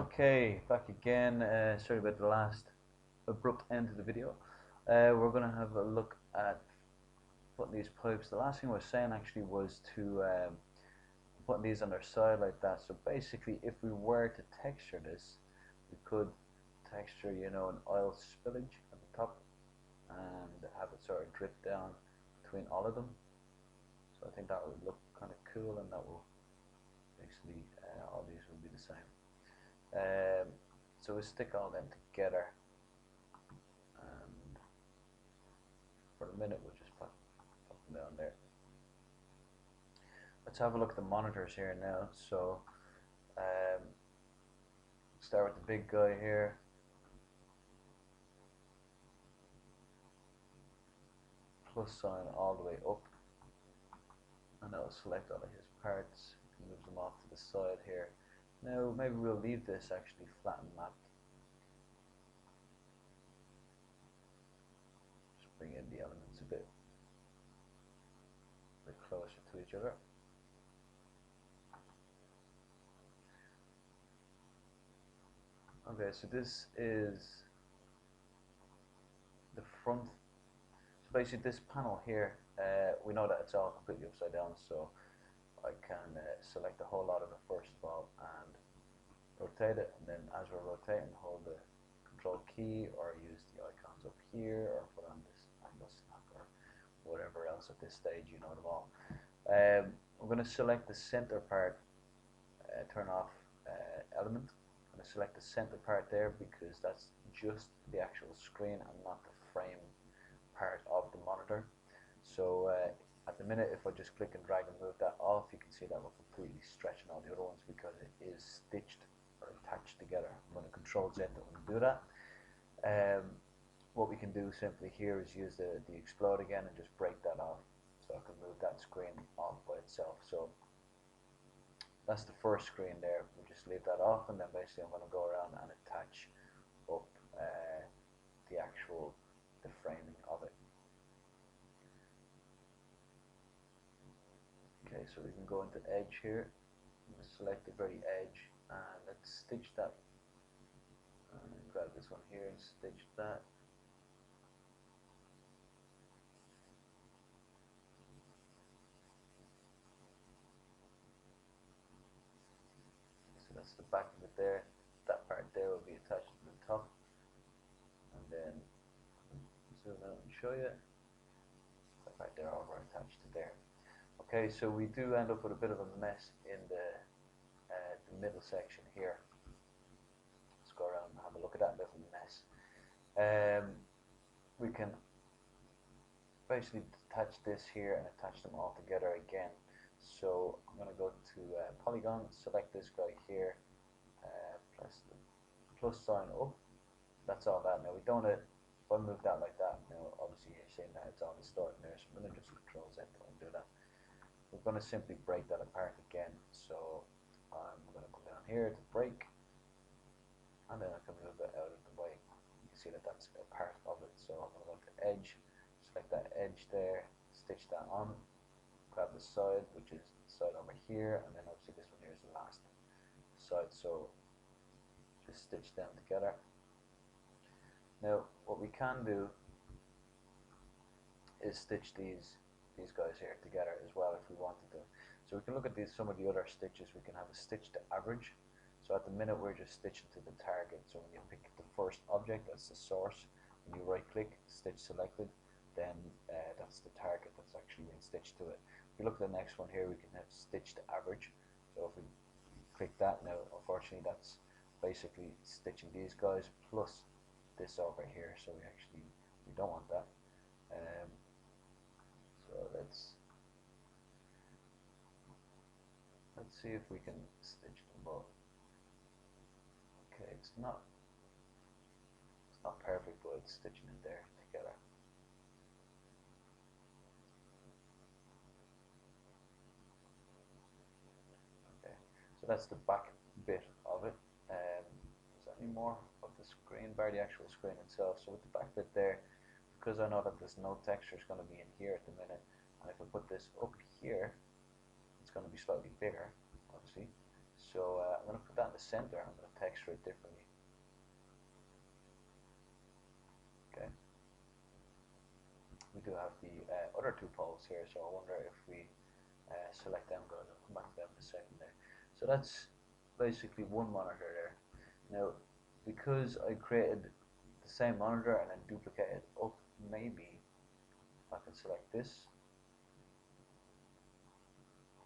Okay, back again. Sorry about the last abrupt end to the video. We're going to have a look at putting these pipes. The last thing I was saying actually was to put these on their side like that. So basically, if we were to texture this, we could texture, an oil spillage at the top and have it sort of drip down between all of them. So I think that would look kind of cool, and that will basically all these will be the same. So we'll stick all them together, and for a minute we'll just put them down there. Let's have a look at the monitors here now. So start with the big guy here. Plus sign all the way up, and I'll select all of his parts, move them off to the side here. Now maybe we'll leave this actually flat and mapped. Just bring in the elements a bit closer to each other. Okay, so this is the front. So basically this panel here, we know that it's all completely upside down, so I can select a whole lot of it first of all and rotate it, and then as we're rotating, hold the control key or use the icons up here or put on this angle snap or whatever else at this stage, you know them all. I'm going to select the center part, turn off element. I'm going to select the center part there because that's just the actual screen and not the frame part of the monitor. So at the minute, if I just click and drag and move that off, you can see that we're completely stretching all the other ones because it is stitched or attached together. I'm going to Control Z to undo that. What we can do simply here is use the explode again and just break that off, so I can move that screen off by itself. So that's the first screen there. We'll just leave that off, and then basically I'm going to go around and attach up the framing of it. Okay, so we can go into edge here. I'm going to select the very edge and let's stitch that. And grab this one here and stitch that. So that's the back of it there. That part there will be attached to the top. And then zoom out and show you. That part there over attached to there. Okay, so we do end up with a bit of a mess in the middle section here. Let's go around and have a look at that little mess. We can basically detach this here and attach them all together again. So I'm going to go to polygon, select this guy here, press the plus sign up. That's all that. Now we don't. If I move that like that, now obviously you're seeing that it's all distorted there. So I'm going to just Control Z to undo that. We're going to simply break that apart again. So I'm going to come down here to break, and then I can move it out of the way. You can see that that's a part of it. So I'm going to go to edge, select that edge there, stitch that on, grab the side, which is the side over here, and then obviously this one here is the last side. So just stitch them together. Now what we can do is stitch these guys here together as well if we wanted to. So we can look at some of the other stitches. We can have a stitch to average. So at the minute we're just stitching to the target. So when you pick the first object, that's the source. When you right click, stitch selected, then that's the target that's actually been stitched to it. If you look at the next one here, we can have stitch to average. So if we click that now, unfortunately that's basically stitching these guys plus this over here. So we don't want that. So let's see if we can stitch them both. Okay, it's not perfect, but it's stitching it there together. Okay, so that's the back bit of it. Is there any more of the screen, bar the actual screen itself? So with the back bit there, because I know that there's no texture is going to be in here at the minute, and if I put this up here, it's going to be slightly bigger, obviously. So I'm going to put that in the center. I'm going to texture it differently. Okay. We do have the other two poles here, so I wonder if we select them, guys. I'll come back to them in a second there. So that's basically one monitor there. Now, because I created the same monitor and then duplicated up, maybe I can select this.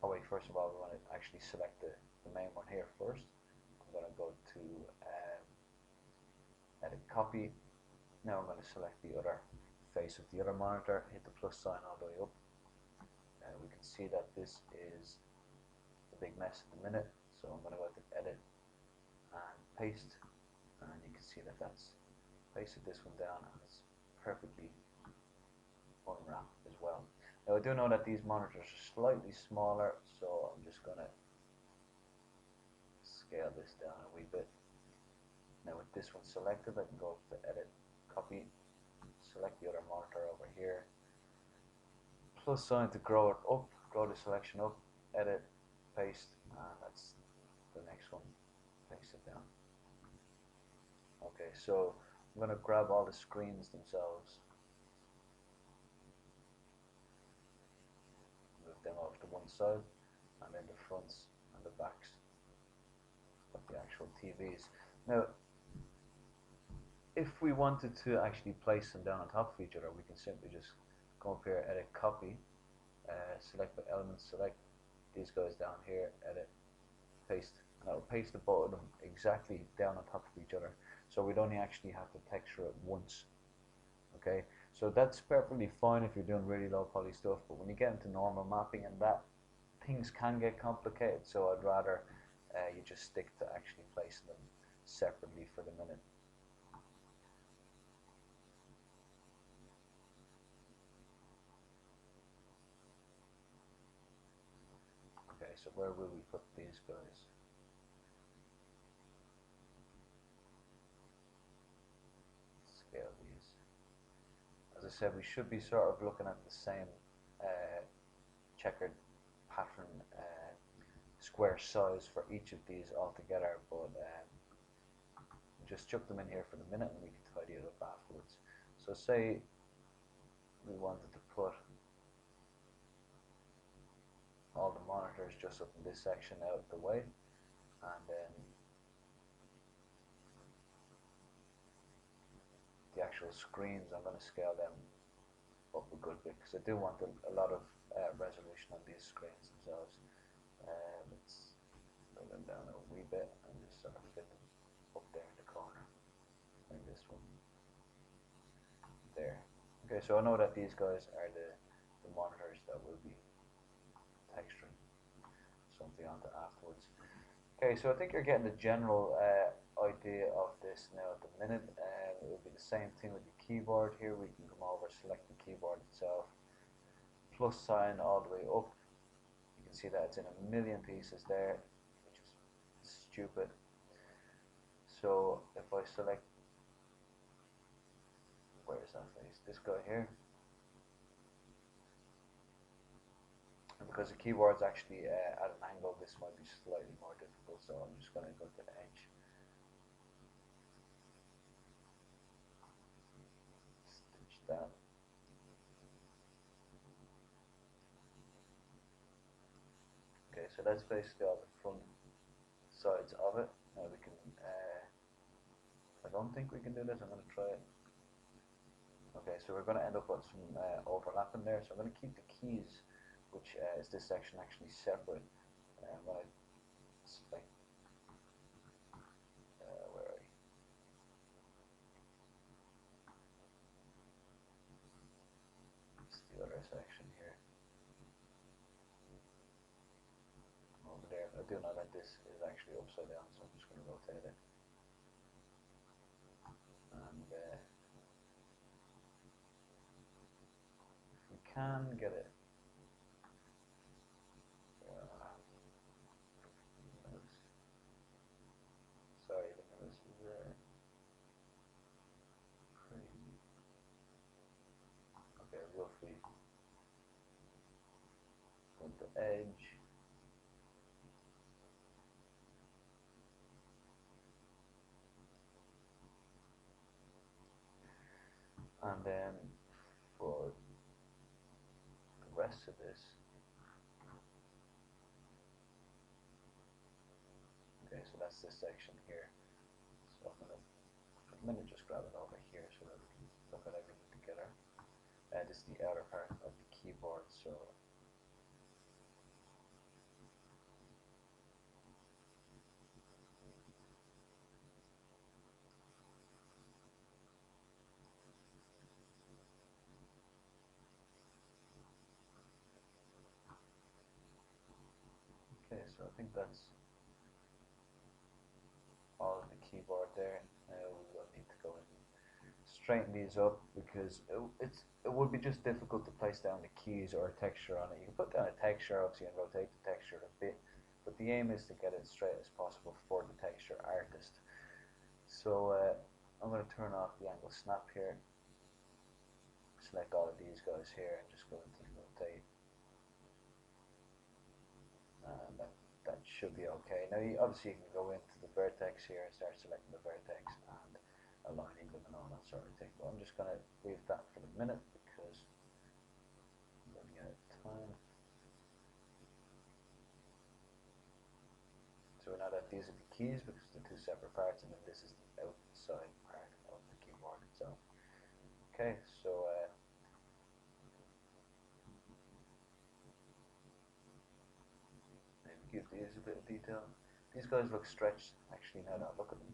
Oh wait, first of all, we want to actually select the main one here first. I'm going to go to edit copy. Now I'm going to select the other face of the other monitor, hit the plus sign all the way up. We can see that this is a big mess at the minute, so I'm going to go to edit and paste, and you can see that that's pasted this one down and it's perfectly unwrapped as well. Now I do know that these monitors are slightly smaller, so I'm just going to scale this down a wee bit. Now with this one selected, I can go to edit, copy, select the other monitor over here, plus sign to grow it up, grow the selection up, edit, paste, and that's the next one, paste it down. Okay, so I'm going to grab all the screens themselves, move them off to one side, and then the fronts and the backs of the actual TVs. Now, if we wanted to actually place them down on top of each other, we can simply just go up here, edit, copy, select the elements, select these guys down here, edit, paste, and I'll paste the both of them exactly down on top of each other. So we'd only actually have to texture it once. Okay, so that's perfectly fine if you're doing really low poly stuff, but when you get into normal mapping and that, things can get complicated, so I'd rather you just stick to actually placing them separately for the minute. Okay, so where will we put these guys? Scale these. As I said, we should be sort of looking at the same checkered pattern square size for each of these altogether, but just chuck them in here for the minute and we can tidy it up afterwards. So say we wanted to put all the monitors just up in this section out of the way, and then the actual screens, I'm going to scale them up a good bit because I do want a lot of resolution on these screens themselves. Let's bring them down a wee bit and just sort of fit them up there in the corner. Bring this one there. Okay, so I know that these guys are the monitors that will be texturing something onto afterwards. Okay, so I think you're getting the general idea of this now at the minute. It will be the same thing with the keyboard here. We can come over, select the keyboard itself, plus sign all the way up. You can see that it's in a million pieces there, which is stupid. So if I select, where is that face? This guy here. And because the keyboard's actually at an angle, this might be slightly more difficult, so I'm just going to go to the edge. Stitch that. Okay, so that's basically all the front sides of it. Now we can, I don't think we can do this, I'm going to try it. Okay, so we're going to end up with some overlapping there, so I'm going to keep the keys, which is this section, actually separate. I'm going to select, where are you? It's the other section here. Over there. I do know that this is actually upside down, so I'm just going to rotate it. And if we can get it. Sorry, the noise is crazy. Okay, roughly from the edge. And then for the rest of this, okay, so that's this section here. So I'm gonna, for a minute, just grab it over here so that we can look at everything together. This is the outer part of the keyboard, so okay, so I think that's all of the keyboard there. We will need to go and straighten these up because it would be just difficult to place down the keys or a texture on it. You can put down a texture obviously and rotate the texture a bit, but the aim is to get it straight as possible for the texture artist. So I'm going to turn off the angle snap here, select all of these guys here and just go into rotate, and that should be okay. Now obviously you can go into the vertex here and start selecting the vertex and aligning them and all that sort of thing, but I'm just going to leave that for the minute because I'm running out of time. So now that these are the keys because they're two separate parts, and then this is the outside part of the keyboard itself. Okay, so maybe give these a bit of detail. These guys look stretched actually now that I look at them.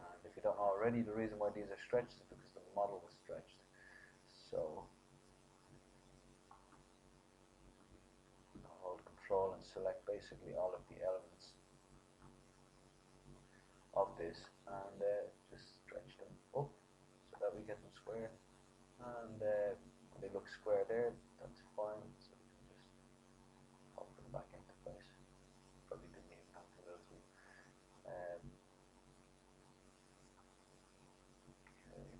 And if you don't know already, the reason why these are stretched is because the model was stretched. So I'll hold Control and select basically all of the elements of this and just stretch them up so that we get them square. And when they look square there, that's fine. So we can just pop them back into place. Probably didn't even have to move them. Okay.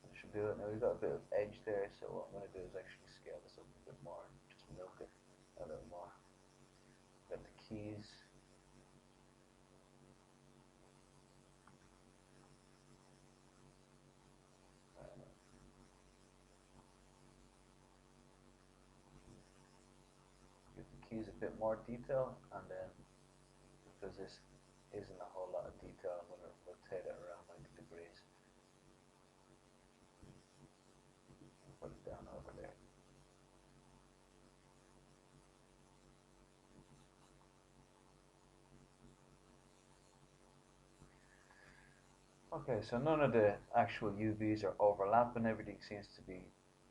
That should do it. Now we've got a bit of edge there, so what I'm going to do is actually scale this up a bit more, just milk it a little more. Got the keys. Give the keys a bit more detail, and then because this isn't a whole lot of detail, I'm going to rotate it around 90 degrees. Put it down over there. Okay, so none of the actual UVs are overlapping, everything seems to be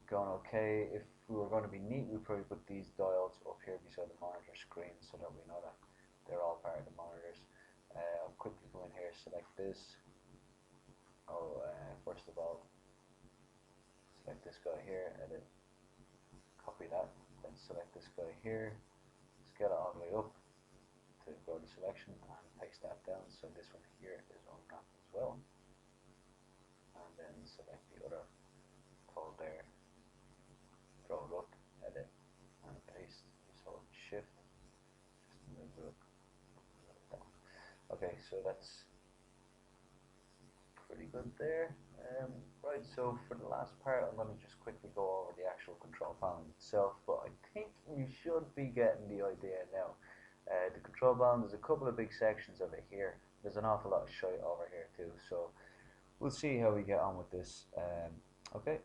going okay. If we were going to be neat, we'd probably put these dials up here beside the monitor screen so that we know that they're all part of the monitors. I'll quickly go in here, select this. First of all, select this guy here, edit, copy that, then select this guy here, scale it all the way up to go to selection and paste that down. So this one here is unwrapped as well. And then select the other pole there, throw it up, edit, and paste. Just hold shift, just move it up, down. Okay, so that's pretty good there. Right, so for the last part, I'm going to just quickly go over the actual control panel itself, but I think you should be getting the idea now. The control panel, there's a couple of big sections of it here. There's an awful lot of shite over here too, so we'll see how we get on with this. Okay,